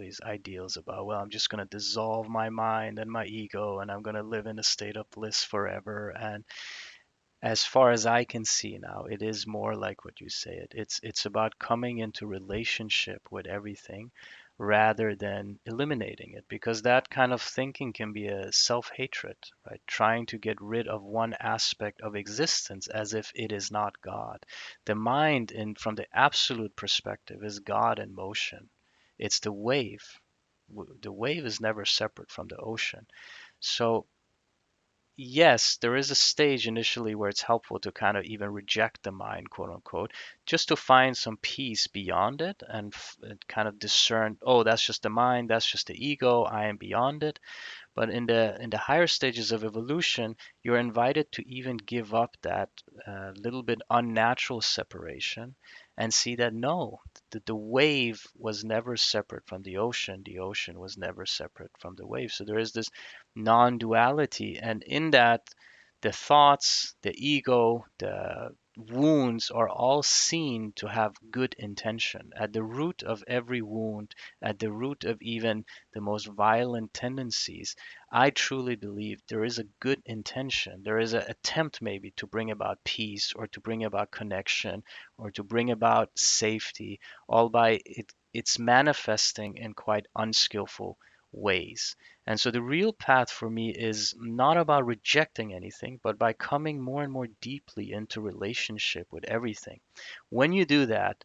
these ideals about, well, I'm just going to dissolve my mind and my ego and I'm going to live in a state of bliss forever. And as far as I can see now, it is more like what you say. It's about coming into relationship with everything rather than eliminating it, because that kind of thinking can be a self-hatred, right? Trying to get rid of one aspect of existence as if it is not God. The mind, in from the absolute perspective, is God in motion. It's the wave. The wave is never separate from the ocean. So yes, there is a stage initially where it's helpful to kind of even reject the mind, quote unquote, just to find some peace beyond it and kind of discern, oh, that's just the mind, that's just the ego, I am beyond it. But in the higher stages of evolution, you're invited to even give up that little bit unnatural separation and see that no, the wave was never separate from the ocean. The ocean was never separate from the wave. So there is this non-duality, and in that, the thoughts, the ego, the wounds are all seen to have good intention. At the root of every wound, at the root of even the most violent tendencies, I truly believe there is a good intention. There is an attempt maybe to bring about peace or to bring about connection or to bring about safety, all by it's manifesting in quite unskillful ways. And so the real path for me is not about rejecting anything, but by coming more and more deeply into relationship with everything. When you do that,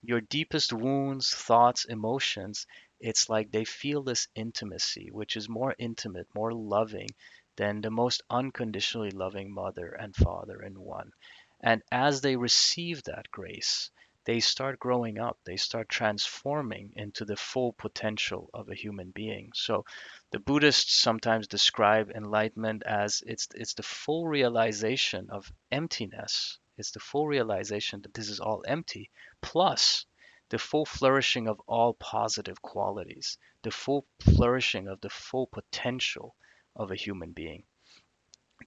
your deepest wounds, thoughts, emotions, it's like they feel this intimacy, which is more intimate, more loving than the most unconditionally loving mother and father in one. And as they receive that grace, they start growing up, they start transforming into the full potential of a human being. So the Buddhists sometimes describe enlightenment as it's the full realization of emptiness. It's the full realization that this is all empty, plus the full flourishing of all positive qualities, the full flourishing of the full potential of a human being.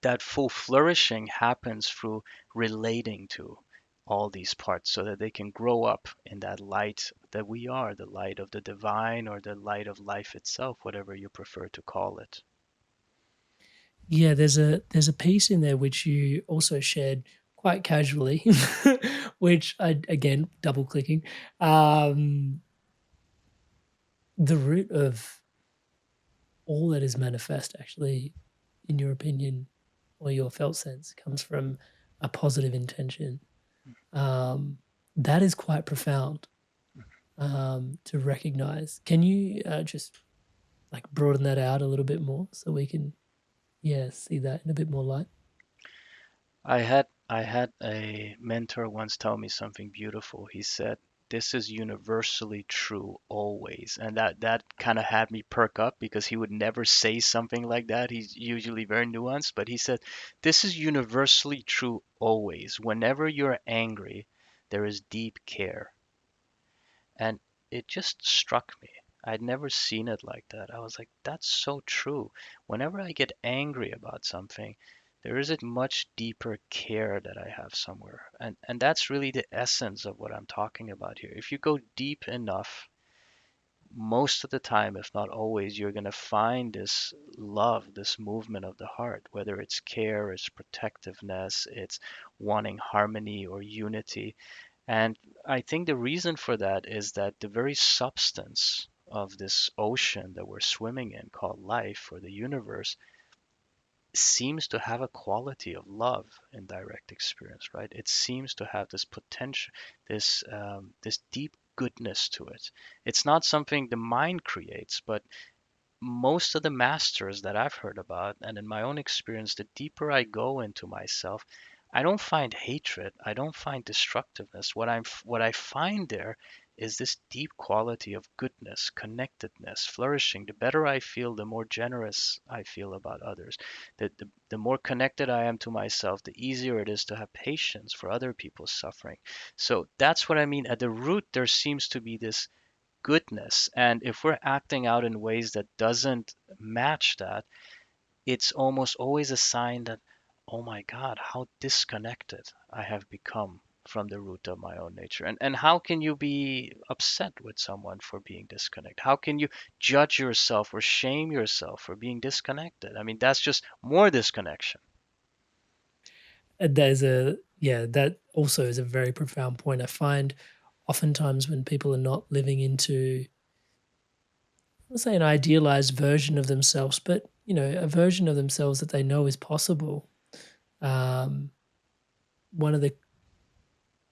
That full flourishing happens through relating to all these parts so that they can grow up in that light that we are, the light of the divine or the light of life itself, whatever you prefer to call it. Yeah, there's a piece in there which you also shared quite casually, which I again double clicking. Um, the root of all that is manifest, actually, in your opinion or your felt sense, comes from a positive intention. Um, that is quite profound to recognize. Can you just like broaden that out a little bit more so we can, yeah, see that in a bit more light? I had a mentor once tell me something beautiful. He said, "This is universally true always." And that kind of had me perk up because he would never say something like that. He's usually very nuanced, but he said, "This is universally true always. Whenever you're angry, there is deep care." And it just struck me. I'd never seen it like that. I was like, that's so true. Whenever I get angry about something, there is a much deeper care that I have somewhere. And that's really the essence of what I'm talking about here. If you go deep enough, most of the time, if not always, you're going to find this love, this movement of the heart, whether it's care, it's protectiveness, it's wanting harmony or unity. And I think the reason for that is that the very substance of this ocean that we're swimming in, called life or the universe, seems to have a quality of love in direct experience, right? It seems to have this potential, this deep goodness to it. It's not something the mind creates, but most of the masters that I've heard about, and in my own experience, the deeper I go into myself, I don't find hatred. I don't find destructiveness. What I find there is this deep quality of goodness, connectedness, flourishing. The better I feel, the more generous I feel about others. The more connected I am to myself, the easier it is to have patience for other people's suffering. So that's what I mean. At the root, there seems to be this goodness, and if we're acting out in ways that doesn't match that, it's almost always a sign that, oh my God, how disconnected I have become from the root of my own nature. And how can you be upset with someone for being disconnected? How can you judge yourself or shame yourself for being disconnected? I mean, that's just more disconnection. There's a yeah, that also is a very profound point. I find oftentimes when people are not living into, let's say, an idealized version of themselves, but a version of themselves that they know is possible. Um, One of the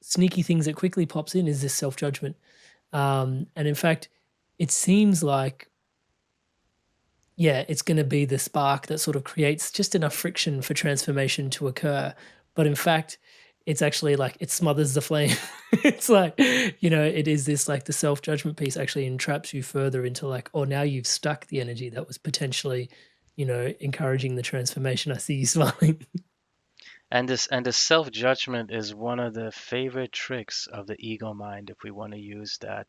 sneaky things that quickly pops in is this self judgment. And in fact, it seems like, yeah, it's going to be the spark that sort of creates just enough friction for transformation to occur. But in fact, it's actually like it smothers the flame. It's like, it is this like the self judgment piece actually entraps you further into like, oh, now you've stuck the energy that was potentially, encouraging the transformation. I see you smiling. And the self judgment is one of the favorite tricks of the ego mind, if we want to use that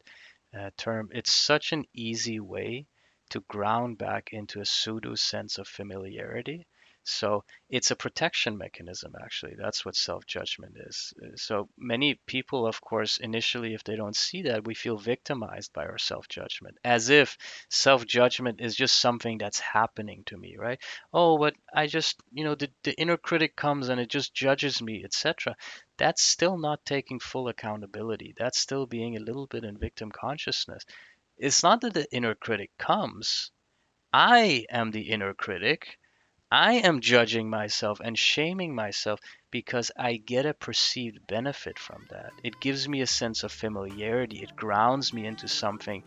term. It's such an easy way to ground back into a pseudo sense of familiarity. So it's a protection mechanism, actually. That's what self judgment is. So many people, of course, initially, if they don't see that, we feel victimized by our self judgment, as if self judgment is just something that's happening to me, right? Oh, but I just, the inner critic comes and it just judges me, etc. That's still not taking full accountability. That's still being a little bit in victim consciousness. It's not that the inner critic comes. I am the inner critic. I am judging myself and shaming myself because I get a perceived benefit from that. It gives me a sense of familiarity. It grounds me into something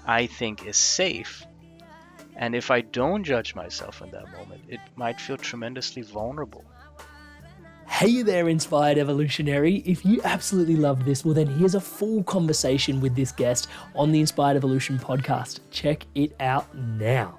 I think is safe. And if I don't judge myself in that moment, it might feel tremendously vulnerable. Hey there, Inspired Evolutionary. If you absolutely loved this, well, then here's a full conversation with this guest on the Inspired Evolution podcast. Check it out now.